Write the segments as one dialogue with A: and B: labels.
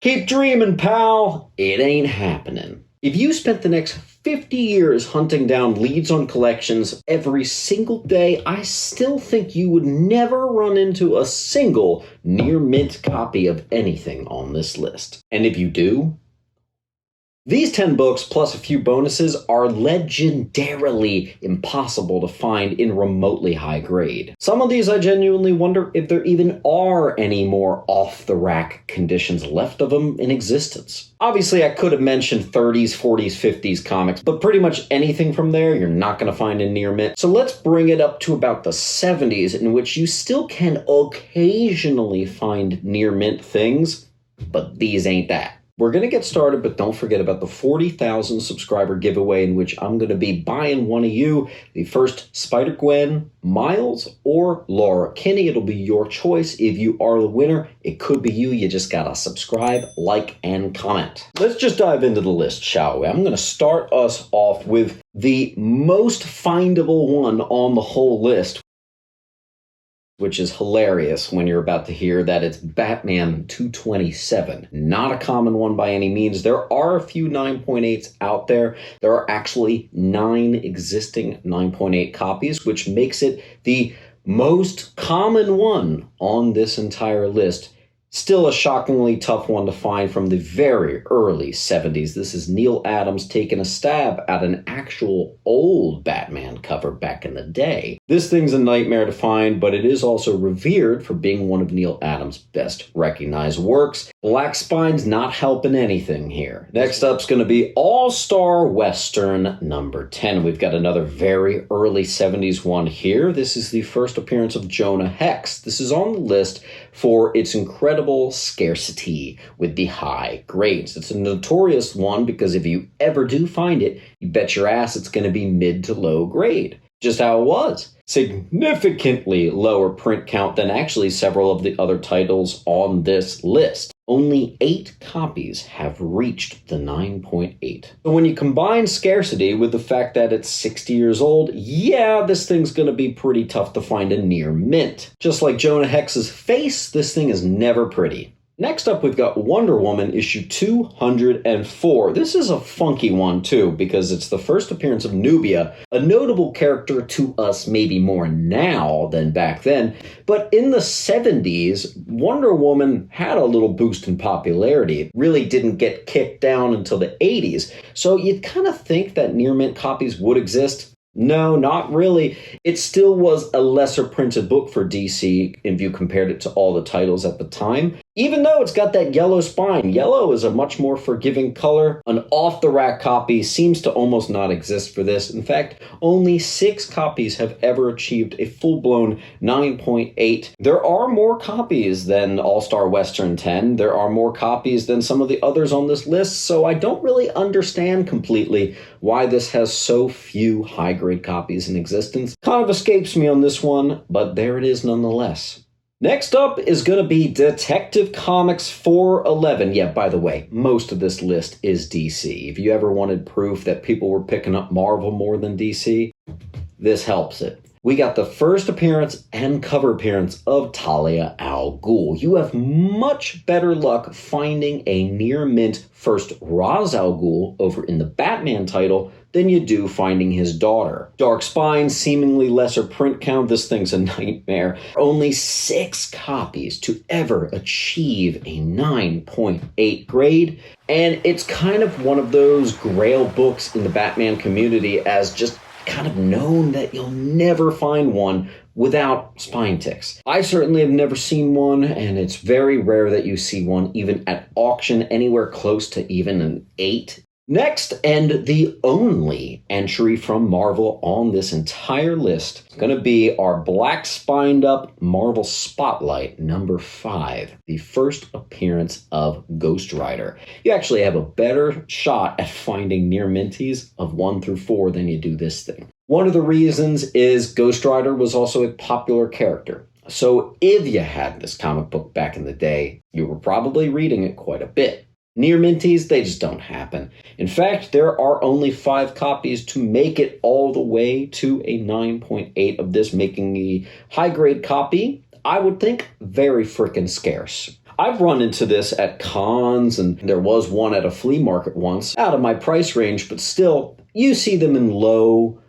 A: Keep dreaming, pal. It ain't happening. If you spent the next 50 years hunting down leads on collections every single day, I still think you would never run into a single near mint copy of anything on this list. And if you do, these 10 books plus a few bonuses are legendarily impossible to find in remotely high grade. Some of these I genuinely wonder if there even are any more off-the-rack conditions left of them in existence. Obviously, I could have mentioned 30s, 40s, 50s comics, but pretty much anything from there you're not going to find in near mint. So let's bring it up to about the 70s, in which you still can occasionally find near mint things, but these ain't that. We're going to get started, but don't forget about the 40,000 subscriber giveaway, in which I'm going to be buying one of you the first Spider-Gwen, Miles, or Laura Kinney. It'll be your choice. If you are the winner, it could be you. You just got to subscribe, like, and comment. Let's just dive into the list, shall we? I'm going to start us off with the most findable one on the whole list, which is hilarious when you're about to hear that it's Batman 227. Not a common one by any means. There are a few 9.8s out there. There are actually 9 existing 9.8 copies, which makes it the most common one on this entire list. Still a shockingly tough one to find from the very early 70s. This is Neil Adams taking a stab at an actual old Batman cover back in the day. This thing's a nightmare to find, but it is also revered for being one of Neil Adams' best recognized works. Black Spine's not helping anything here. Next up's going to be All-Star Western number 10. We've got another very early 70s one here. This is the first appearance of Jonah Hex. This is on the list for its incredible scarcity with the high grades. It's a notorious one because if you ever do find it, you bet your ass it's going to be mid to low grade. Just how it was. Significantly lower print count than actually several of the other titles on this list. Only 8 copies have reached the 9.8. So when you combine scarcity with the fact that it's 60 years old, yeah, this thing's going to be pretty tough to find a near mint. Just like Jonah Hex's face, this thing is never pretty. Next up, we've got Wonder Woman issue 204. This is a funky one, too, because it's the first appearance of Nubia, a notable character to us maybe more now than back then. But in the 70s, Wonder Woman had a little boost in popularity. It really didn't get kicked down until the 80s. So you'd kind of think that near mint copies would exist. No, not really. It still was a lesser printed book for DC if you compared it to all the titles at the time. Even though it's got that yellow spine, yellow is a much more forgiving color. An off-the-rack copy seems to almost not exist for this. In fact, only 6 copies have ever achieved a full-blown 9.8. There are more copies than All-Star Western 10. There are more copies than some of the others on this list, so I don't really understand completely why this has so few high-grade copies in existence. Kind of escapes me on this one, but there it is nonetheless. Next up is going to be Detective Comics 411. Yeah, by the way, most of this list is DC. If you ever wanted proof that people were picking up Marvel more than DC, this helps it. We got the first appearance and cover appearance of Talia al Ghul. You have much better luck finding a near mint first Ra's al Ghul over in the Batman title than you do finding his daughter. Dark spine, seemingly lesser print count. This thing's a nightmare. Only 6 copies to ever achieve a 9.8 grade. And it's kind of one of those grail books in the Batman community, as just kind of known that you'll never find one without spine ticks. I certainly have never seen one, and it's very rare that you see one even at auction anywhere close to even an 8. Next, and the only entry from Marvel on this entire list, is going to be our black spined up Marvel Spotlight number 5, the first appearance of Ghost Rider. You actually have a better shot at finding near minties of 1 through 4 than you do this thing. One of the reasons is Ghost Rider was also a popular character. So if you had this comic book back in the day, you were probably reading it quite a bit. Near minties, they just don't happen. In fact, there are only 5 copies to make it all the way to a 9.8 of this, making the high-grade copy, I would think, very frickin' scarce. I've run into this at cons, and there was one at a flea market once, out of my price range, but still, you see them in low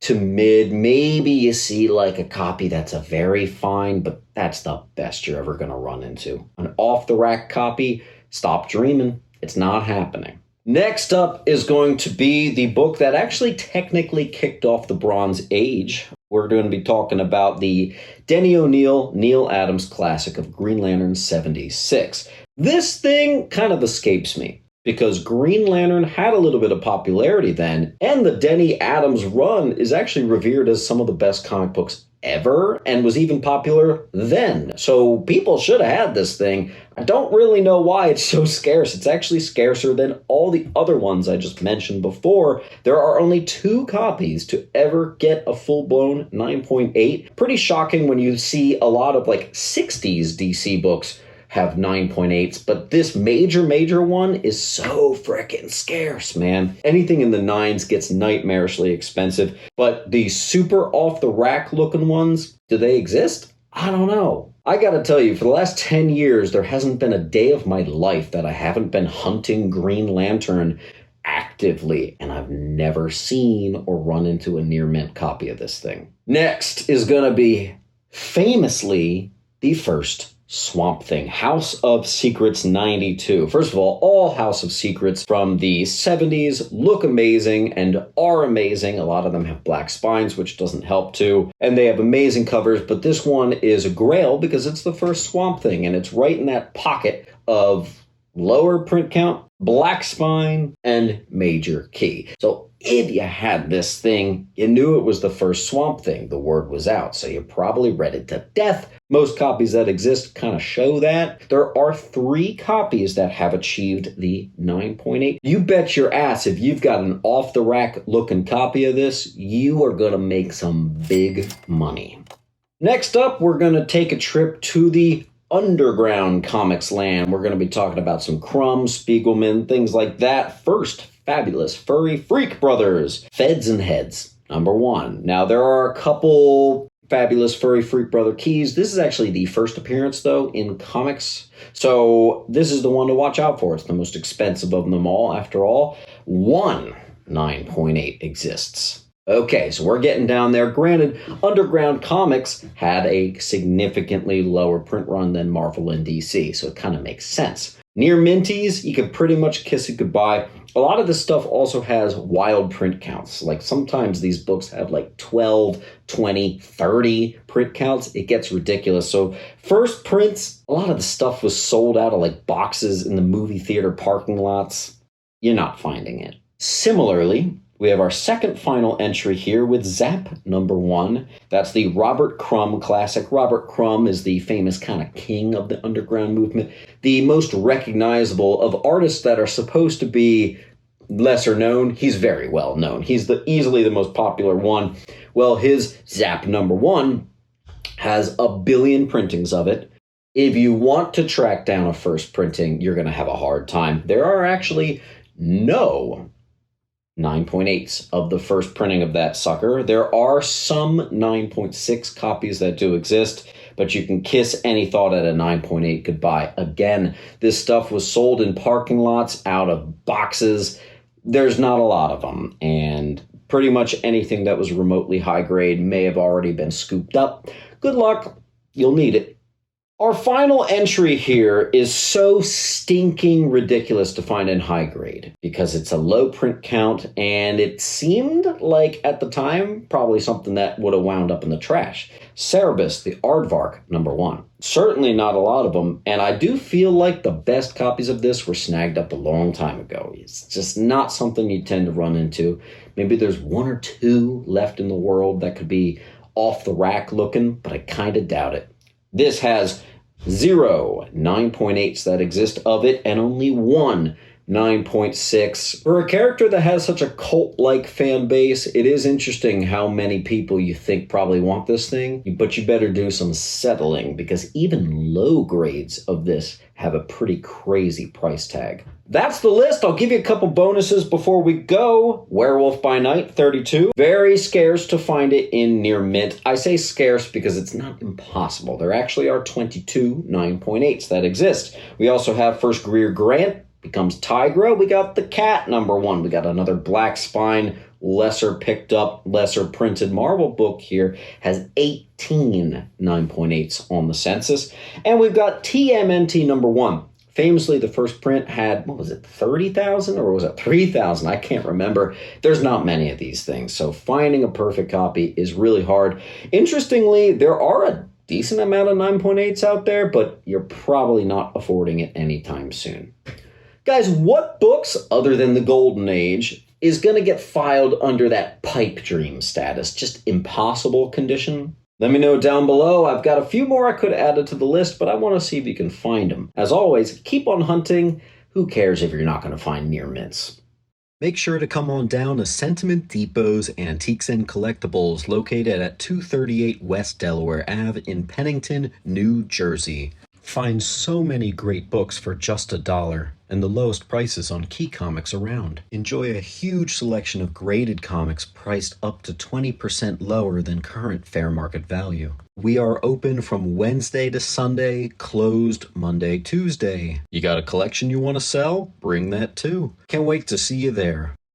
A: to mid. Maybe you see like a copy that's a very fine, but that's the best you're ever going to run into. An off-the-rack copy, stop dreaming. It's not happening. Next up is going to be the book that actually technically kicked off the Bronze Age. We're going to be talking about the Denny O'Neil, Neil Adams classic of Green Lantern 76. This thing kind of escapes me, because Green Lantern had a little bit of popularity then, and the Denny Adams run is actually revered as some of the best comic books ever, and was even popular then. So people should have had this thing. I don't really know why it's so scarce. It's actually scarcer than all the other ones I just mentioned before. There are only 2 copies to ever get a full-blown 9.8. Pretty shocking when you see a lot of like 60s DC books have 9.8s, but this major one is so frickin' scarce, man. Anything in the 9s gets nightmarishly expensive, but the super off-the-rack looking ones, do they exist? I don't know. I gotta tell you, for the last 10 years, there hasn't been a day of my life that I haven't been hunting Green Lantern actively, and I've never seen or run into a near-mint copy of this thing. Next is gonna be, famously, the first Swamp Thing, House of Secrets 92. First of all House of Secrets from the 70s look amazing and are amazing. A lot of them have black spines, which doesn't help too. And they have amazing covers, but this one is a grail because it's the first Swamp Thing, and it's right in that pocket of lower print count, black spine, and major key. So if you had this thing, you knew it was the first Swamp Thing. The word was out, so you probably read it to death. Most copies that exist kind of show that. There are 3 copies that have achieved the 9.8. You bet your ass if you've got an off-the-rack looking copy of this, you are going to make some big money. Next up, we're going to take a trip to the underground comics land. We're going to be talking about some Crumb, Spiegelman, things like that. First, Fabulous Furry Freak Brothers, Feds and Heads, #1. Now, there are a couple Fabulous Furry Freak Brother keys. This is actually the first appearance, though, in comics. So this is the one to watch out for. It's the most expensive of them all, after all. One 9.8 exists. Okay, so we're getting down there. Granted, Underground Comics had a significantly lower print run than Marvel and DC, so it kind of makes sense. Near minties, you could pretty much kiss it goodbye. A lot of this stuff also has wild print counts. Like sometimes these books have like 12, 20, 30 print counts. It gets ridiculous. So first prints, a lot of the stuff was sold out of like boxes in the movie theater parking lots. You're not finding it. Similarly, we have our second final entry here with Zap #1. That's the Robert Crumb classic. Robert Crumb is the famous kind of king of the underground movement, the most recognizable of artists that are supposed to be lesser known. He's very well known. He's easily the most popular one. Well, his Zap #1 has a billion printings of it. If you want to track down a first printing, you're going to have a hard time. There are actually no 9.8s of the first printing of that sucker. There are some 9.6 copies that do exist, but you can kiss any thought at a 9.8 goodbye. Again, this stuff was sold in parking lots, out of boxes. There's not a lot of them, and pretty much anything that was remotely high grade may have already been scooped up. Good luck. You'll need it. Our final entry here is so stinking ridiculous to find in high grade because it's a low print count, and it seemed like at the time probably something that would have wound up in the trash. Cerebus, the Aardvark #1. Certainly not a lot of them, and I do feel like the best copies of this were snagged up a long time ago. It's just not something you tend to run into. Maybe there's 1 or 2 left in the world that could be off the rack looking, but I kind of doubt it. This has 0 9.8s that exist of it, and only 1 9.6. For a character that has such a cult-like fan base, it is interesting how many people you think probably want this thing, but you better do some settling because even low grades of this have a pretty crazy price tag. That's the list. I'll give you a couple bonuses before we go. Werewolf by Night, 32. Very scarce to find it in near mint. I say scarce because it's not impossible. There actually are 22 9.8s that exist. We also have First Greer Grant, becomes Tigra. We got the Cat, #1. We got another Black Spine, lesser picked up, lesser printed Marvel book here. Has 18 9.8s on the census. And we've got TMNT #1. Famously, the first print had, 30,000 or was it 3,000? I can't remember. There's not many of these things, so finding a perfect copy is really hard. Interestingly, there are a decent amount of 9.8s out there, but you're probably not affording it anytime soon. Guys, what books, other than the Golden Age, is going to get filed under that pipe dream status? Just impossible condition? Let me know down below. I've got a few more I could have added to the list, but I want to see if you can find them. As always, keep on hunting. Who cares if you're not going to find near mints? Make sure to come on down to Sentiment Depot's Antiques and Collectibles, located at 238 West Delaware Ave in Pennington, New Jersey. Find so many great books for just $1 and the lowest prices on key comics around. Enjoy a huge selection of graded comics priced up to 20% lower than current fair market value. We are open from Wednesday to Sunday, closed Monday, Tuesday. You got a collection you want to sell? Bring that too. Can't wait to see you there.